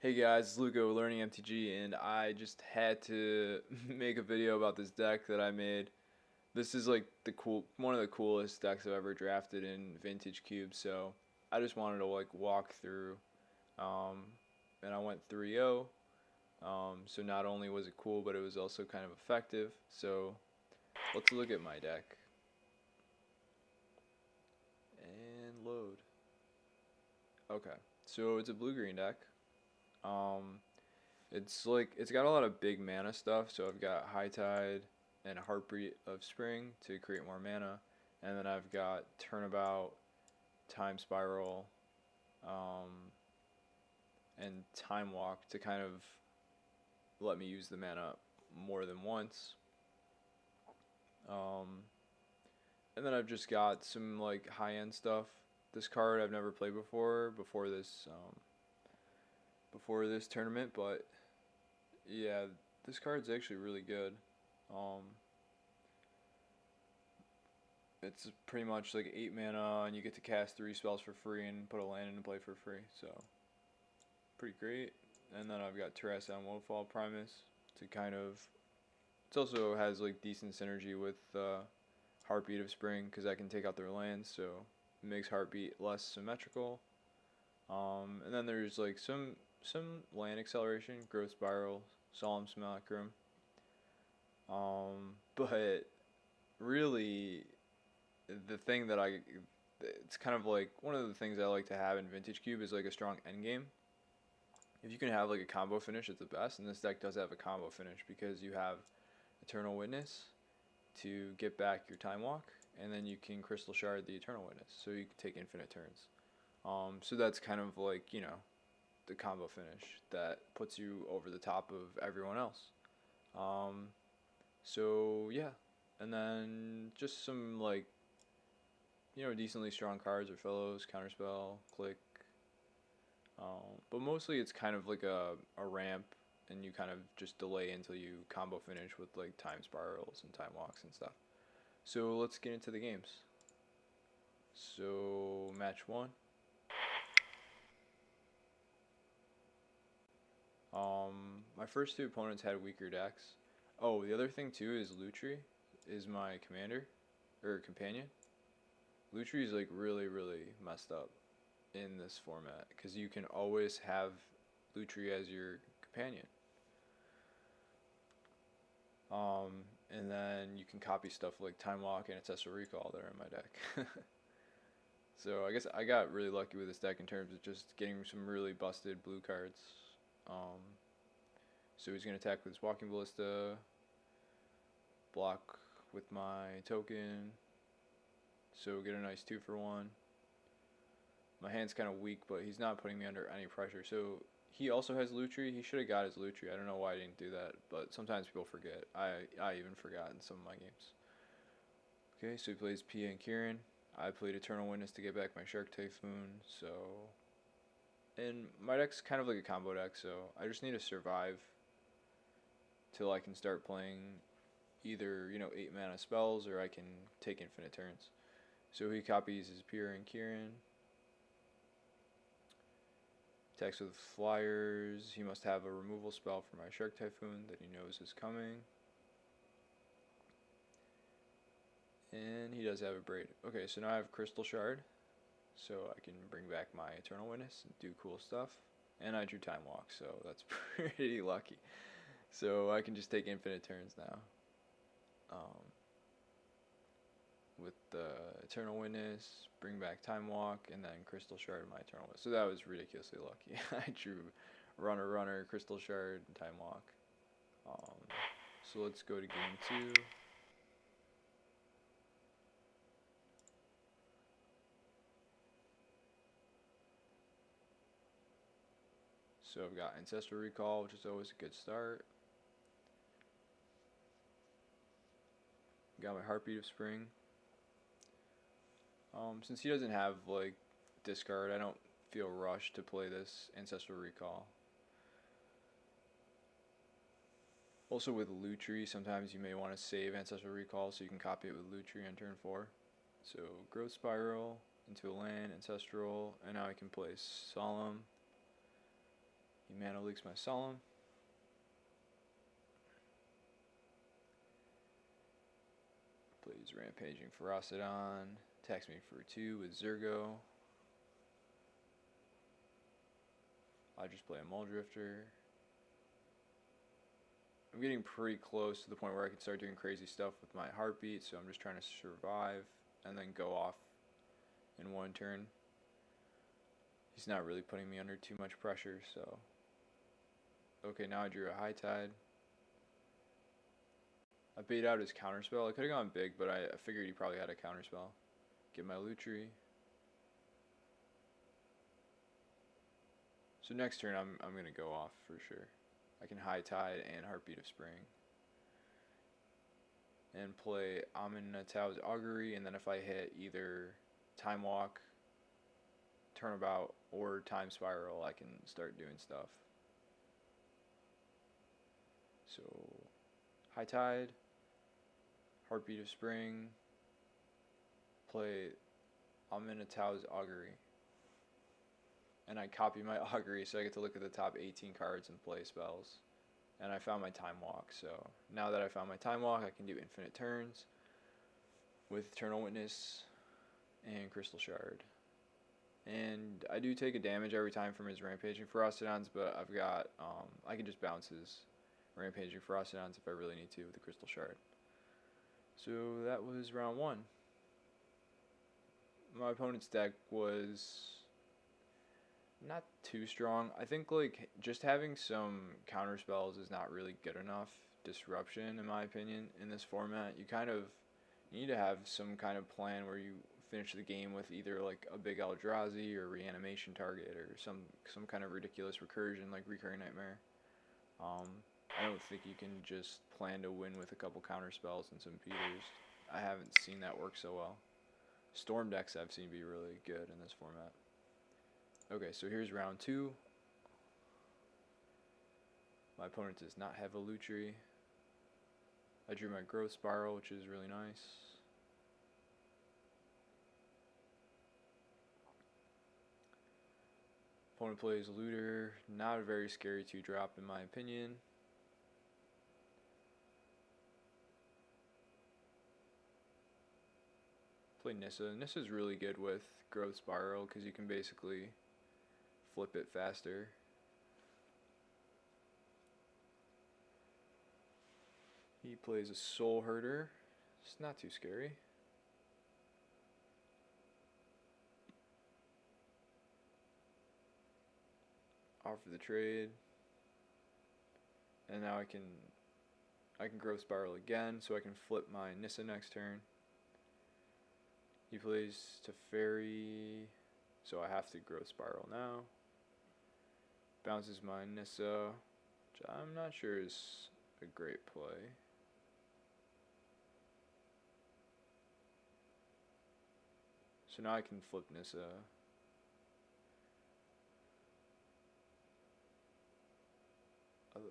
Hey guys, it's Luco learning MTG, and I just had to make a video about this deck that I made. This is like one of the coolest decks I've ever drafted in Vintage Cube, so I just wanted to like walk through. Um, and I went 3-0. So not only was it cool, but it was also kind of effective. So let's look at my deck and load. Okay, so it's a blue-green deck. Um, it's got a lot of big mana stuff. So I've got High Tide and Heartbeat of Spring to create more mana, and then I've got Turnabout, Time Spiral, um, and Time Walk to kind of let me use the mana more than once. Um, and then I've just got some like high end stuff. This card I've never played before this tournament, but yeah, this card's actually really good. Um, it's pretty much like 8 mana, and you get to cast 3 spells for free and put a land into play for free. So, pretty great. And then I've got Terrasan Woefall Primus to kind of. It also has like decent synergy with Heartbeat of Spring because I can take out their lands, so it makes Heartbeat less symmetrical. And then there's like some land acceleration, Growth Spiral, Solemn Simulacrum. But really, the thing that it's kind of like one of the things I like to have in Vintage Cube is like a strong end game. If you can have like a combo finish, it's the best, and this deck does have a combo finish because you have Eternal Witness to get back your Time Walk, and then you can Crystal Shard the Eternal Witness, so you can take infinite turns. So that's kind of like the combo finish that puts you over the top of everyone else. Um, so yeah, and then just some like decently strong cards or fellows, counterspell, click. But mostly it's kind of like a ramp, and you kind of just delay until you combo finish with like time spirals and time walks and stuff. So let's get into the games. So match one. My first two opponents had weaker decks. Oh, the other thing too is Lutri is my commander or companion. Lutri is like really messed up in this format because you can always have Lutri as your companion. And then you can copy stuff like Time Walk and Ancestral Recall that are in my deck. So I guess I got really lucky with this deck in terms of just getting some really busted blue cards. Um, so he's gonna attack with his Walking Ballista, block with my token, so get a nice 2-for-1. My hand's kind of weak, but he's not putting me under any pressure. So he also has Lutri. He should have got his Lutri. I don't know why I didn't do that, but sometimes people forget. I even forgot in some of my games. Okay, so he plays Pia and Kieran. I played Eternal Witness to get back my Shark Typhoon. So, and my deck's kind of like a combo deck. So I just need to survive till I can start playing either 8 mana spells or I can take infinite turns. So he copies his Pia and Kieran. Attacks with flyers. He must have a removal spell for my Shark Typhoon that he knows is coming. And he does have a Braid. Okay, so now I have Crystal Shard. So I can bring back my Eternal Witness and do cool stuff. And I drew Time Walk, so that's pretty lucky. So I can just take infinite turns now. Um, with the Eternal Witness, bring back Time Walk, and then Crystal Shard my Eternal Witness. So that was ridiculously lucky. I drew Runner, Crystal Shard, and Time Walk. Um, so let's go to game two. So I've got Ancestral Recall, which is always a good start. Got my Heartbeat of Spring. Since he doesn't have like discard, I don't feel rushed to play this Ancestral Recall. Also with Lutri, sometimes you may want to save Ancestral Recall so you can copy it with Lutri on turn 4. So Growth Spiral into a land, Ancestral, and now I can play Solemn. He mana leaks my Solemn. Plays Rampaging Ferocidon. Attacks me for 2 with Zergo. I just play a Muldrifter. I'm getting pretty close to the point where I can start doing crazy stuff with my Heartbeat, so I'm just trying to survive and then go off in one turn. He's not really putting me under too much pressure, so... Okay, now I drew a High Tide. I bait out his counterspell. I could have gone big, but I figured he probably had a counterspell. Get my Lutri. So next turn I'm gonna go off for sure. I can High Tide and Heartbeat of Spring. And play Amenatau's Augury, and then if I hit either Time Walk, Turnabout, or Time Spiral, I can start doing stuff. So, High Tide, Heartbeat of Spring, play Amenatau's Augury. And I copy my Augury, so I get to look at the top 18 cards and play spells. And I found my Time Walk, so now that I found my Time Walk, I can do infinite turns with Eternal Witness and Crystal Shard. And I do take a damage every time from his Rampaging Ferocidons, but I've got, I can just bounce his Rampaging Ferocidons if I really need to with the Crystal Shard. So that was round 1. My opponent's deck was not too strong. I think like just having some counter spells is not really good enough disruption in my opinion in this format. You need to have some kind of plan where you finish the game with either like a big Eldrazi or reanimation target or some kind of ridiculous recursion like Recurring Nightmare. I don't think you can just plan to win with a couple counter spells and some Peters. I haven't seen that work so well. Storm decks I've seen be really good in this format. Okay, so here's round 2. My opponent does not have a Lutri. I drew my Growth Spiral, which is really nice. Opponent plays Looter. Not a very scary 2-drop in my opinion. Play Nissa. Nissa's really good with Growth Spiral because you can basically flip it faster. He plays a Soul Herder. It's not too scary. Offer the trade. And now I can Growth Spiral again, so I can flip my Nissa next turn. He plays Teferi, so I have to Growth Spiral now. Bounces my Nissa, which I'm not sure is a great play. So now I can flip Nissa.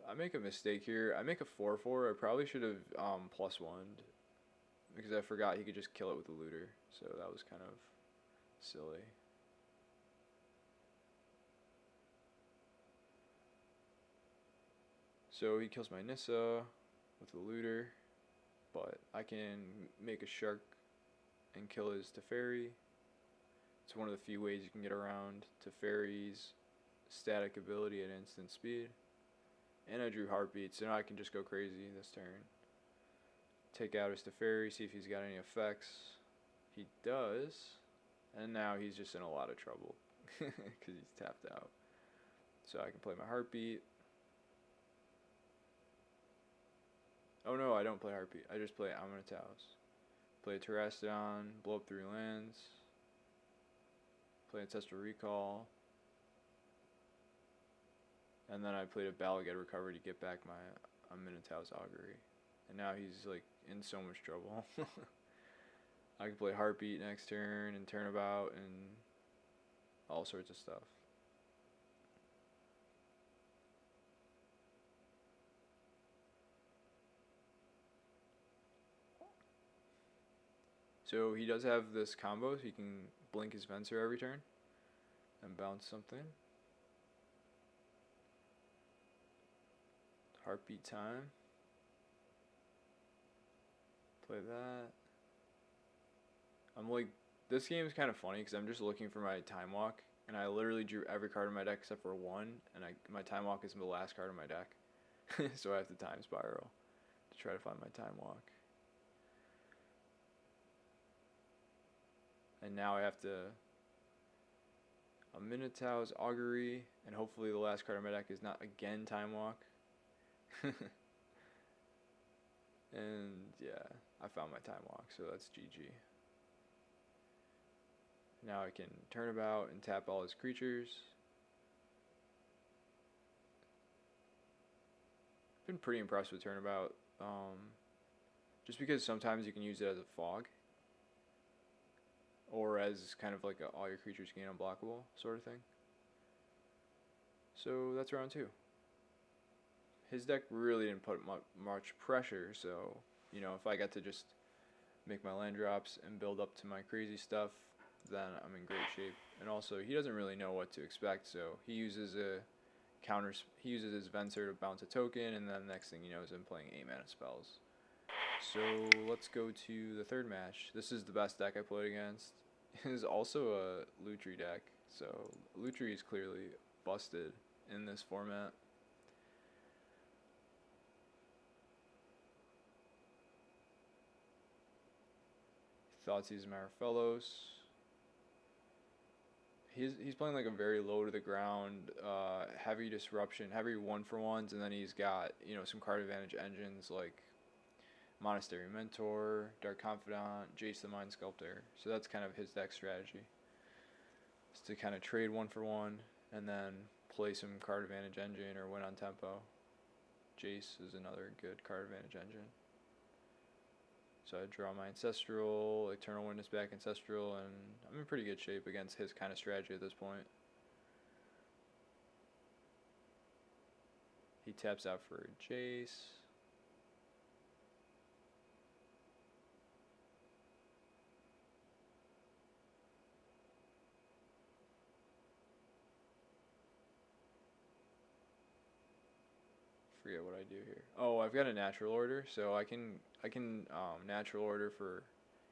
I make a mistake here. I make a 4/4. I probably should have +1'd because I forgot he could just kill it with the Looter. So that was kind of silly. So he kills my Nissa with the Looter, but I can make a Shark and kill his Teferi. It's one of the few ways you can get around Teferi's static ability at instant speed. And I drew Heartbeat, so now I can just go crazy this turn. Take out his Teferi, see if he's got any effects. He does, and now he's just in a lot of trouble because he's tapped out. So I can play my Heartbeat. Oh no, I don't play Heartbeat. I just play Amenatau's. Play Terrastodon, blow up 3 lands. Play Ancestral Recall. And then I played a Balagad Recovery to get back my Amenatau's Augury. And now he's like in so much trouble. I can play Heartbeat next turn and Turnabout and all sorts of stuff. So he does have this combo, so he can blink his Venser every turn and bounce something. Heartbeat time. Play that. I'm like, this game is kind of funny because I'm just looking for my time walk, and I literally drew every card in my deck except for one, and my time walk is the last card in my deck. So I have to time spiral to try to find my time walk. And now I have to a Minotaur's Augury, and hopefully the last card in my deck is not again time walk. And yeah, I found my time walk, so that's GG. Now I can turn about and tap all his creatures. I've been pretty impressed with turnabout, just because sometimes you can use it as a fog, or as kind of like all your creatures gain unblockable sort of thing. So that's round 2. His deck really didn't put much pressure, so, you know, if I got to just make my land drops and build up to my crazy stuff, then I'm in great shape. And also, he doesn't really know what to expect, so he uses he uses his Venser to bounce a token, and then next thing you know is I'm playing 8 mana spells. So let's go to the third match. This is the best deck I played against. It is also a Lutri deck, so Lutri is clearly busted in this format. Thoughtseize Marifellos. He's playing like a very low to the ground, heavy disruption, heavy 1-for-1s, and then he's got, you know, some card advantage engines like Monastery Mentor, Dark Confidant, Jace the Mind Sculptor. So that's kind of his deck strategy. Is to kind of trade 1-for-1 and then play some card advantage engine or win on tempo. Jace is another good card advantage engine. So I draw my Ancestral, Eternal Witness back Ancestral, and I'm in pretty good shape against his kind of strategy at this point. He taps out for a Jace. Forget what I do here. Oh, I've got a natural order, so I can natural order for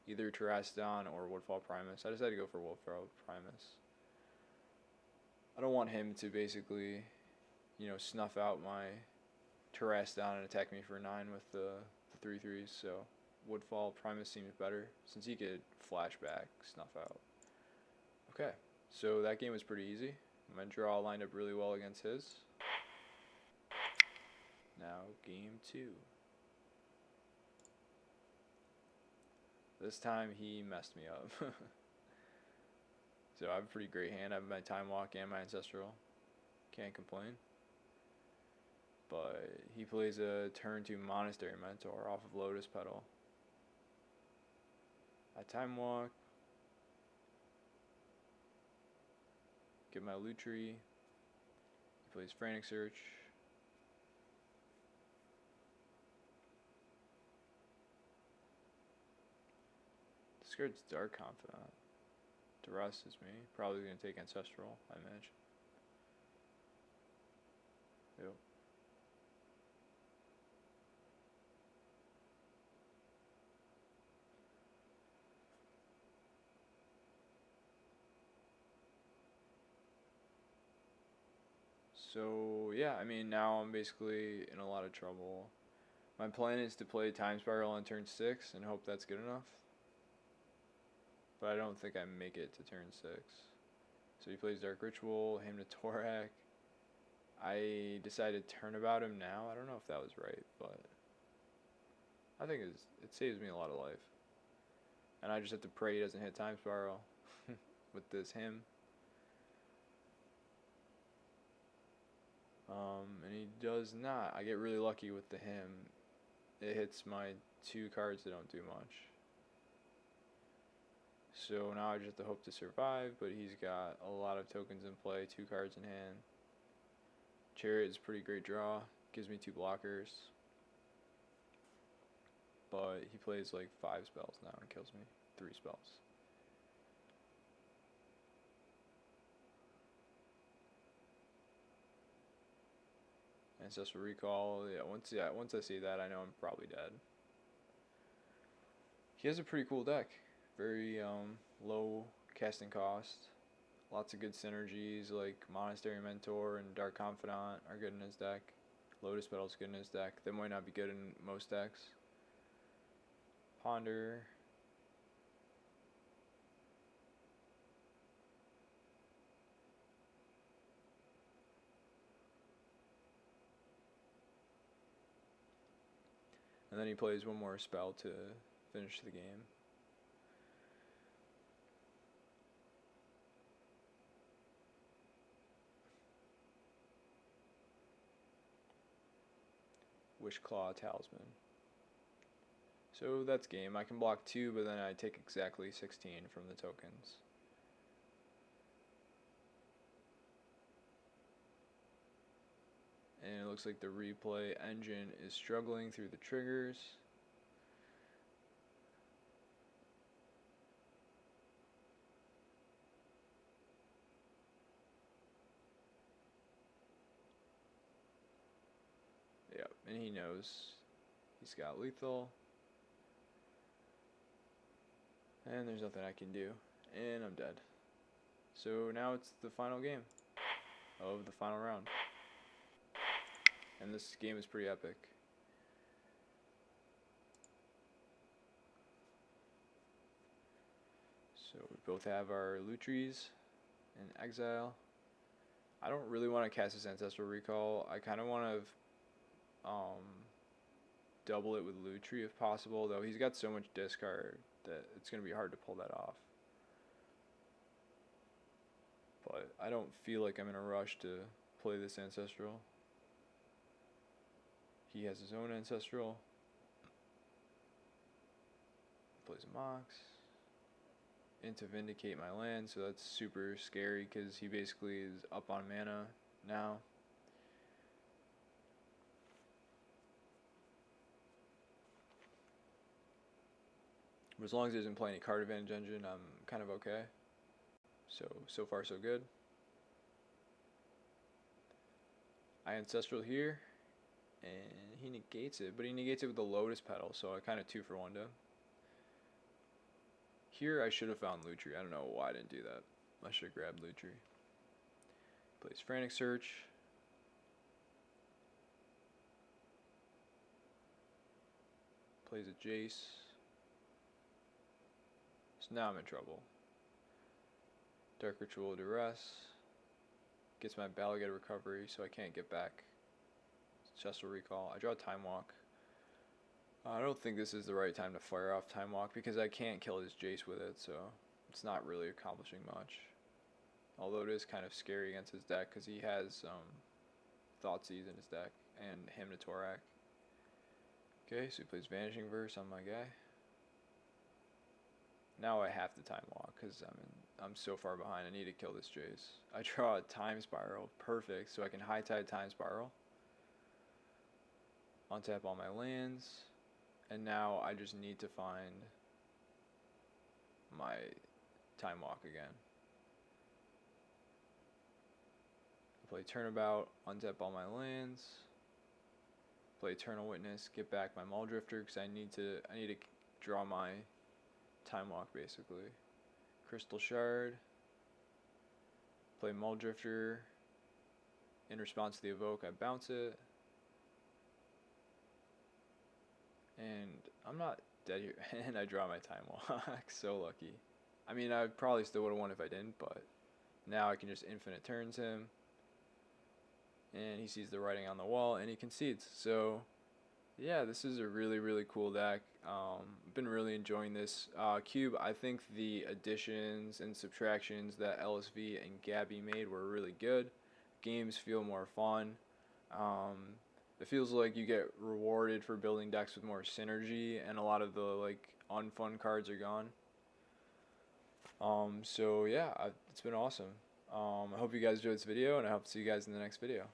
either Terrasdon or Woodfall Primus. I decided to go for Woodfall Primus. I don't want him to basically, you know, snuff out my Terrasdon and attack me for 9 with the 3/3s. So Woodfall Primus seems better since he could flashback, snuff out. Okay, so that game was pretty easy. My draw lined up really well against his. Now game 2. This time he messed me up. So I have a pretty great hand. I have my Time Walk and my Ancestral. Can't complain. But he plays a turn 2 Monastery Mentor off of Lotus Petal. I Time Walk. Get my Lutri. He plays Frantic Search. Discards Dark Confidant. Duress is me. Probably going to take Ancestral, I imagine. Yep. So, yeah, I mean, now I'm basically in a lot of trouble. My plan is to play Time Spiral on turn 6 and hope that's good enough. But I don't think I make it to turn 6. So he plays Dark Ritual, him to Torak. I decided to turnabout him now. I don't know if that was right, but I think it saves me a lot of life. And I just have to pray he doesn't hit Time Spiral with this him. And he does not. I get really lucky with the him. It hits my 2 cards that don't do much. So now I just have to hope to survive, but he's got a lot of tokens in play, 2 cards in hand. Chariot is a pretty great draw, gives me 2 blockers. But he plays like 5 spells now and kills me 3 spells. Ancestral Recall. Once I see that, I know I'm probably dead. He has a pretty cool deck. Very low casting cost. Lots of good synergies like Monastery Mentor and Dark Confidant are good in his deck. Lotus Petal's good in his deck. They might not be good in most decks. Ponder. And then he plays one more spell to finish the game. Wishclaw Talisman. So that's game. I can block 2, but then I take exactly 16 from the tokens. And it looks like the replay engine is struggling through the triggers. Yep, and he knows he's got lethal. And there's nothing I can do. And I'm dead. So now it's the final game of the final round. And this game is pretty epic. So we both have our Lutries in exile. I don't really want to cast this Ancestral Recall. I kind of want to double it with Lutri if possible, though he's got so much discard that it's going to be hard to pull that off. But I don't feel like I'm in a rush to play this Ancestral. He has his own Ancestral. Plays a Mox. Into Vindicate my land, so that's super scary because he basically is up on mana now. But as long as he doesn't play any card advantage engine, I'm kind of okay. So far so good. I Ancestral here, and he negates it, but he negates it with the Lotus Petal, so I kind of 2-for-1'd him. Here I should have found Lutri. I don't know why I didn't do that. I should have grabbed Lutri. Plays Frantic Search. Plays a Jace. So now I'm in trouble. Dark Ritual of Duress. Gets my Balagate Recovery, so I can't get back Ancestral Recall. I draw Time Walk. I don't think this is the right time to fire off Time Walk because I can't kill his Jace with it, so it's not really accomplishing much. Although it is kind of scary against his deck because he has Thoughtseize in his deck and Hymn to Torak. Okay, so he plays Vanishing Verse on my guy. Now I have to Time Walk because I'm so far behind. I need to kill this Jace. I draw a Time Spiral, perfect, so I can High Tide Time Spiral. Untap all my lands. And now I just need to find my Time Walk again. I play Turnabout, untap all my lands. Play Eternal Witness, get back my Muldrifter because I need to draw my Time Walk basically. Crystal Shard. Play Muldrifter. In response to the Evoke, I bounce it. And I'm not dead here, and I draw my Time Walk. So lucky. I mean, I probably still would have won if I didn't, but now I can just infinite turns him. And he sees the writing on the wall, and he concedes. So, yeah, this is a really, really cool deck. I've been really enjoying this. Cube, I think the additions and subtractions that LSV and Gabby made were really good. Games feel more fun. It feels like you get rewarded for building decks with more synergy, and a lot of the unfun cards are gone. So yeah, it's been awesome. I hope you guys enjoyed this video, and I hope to see you guys in the next video.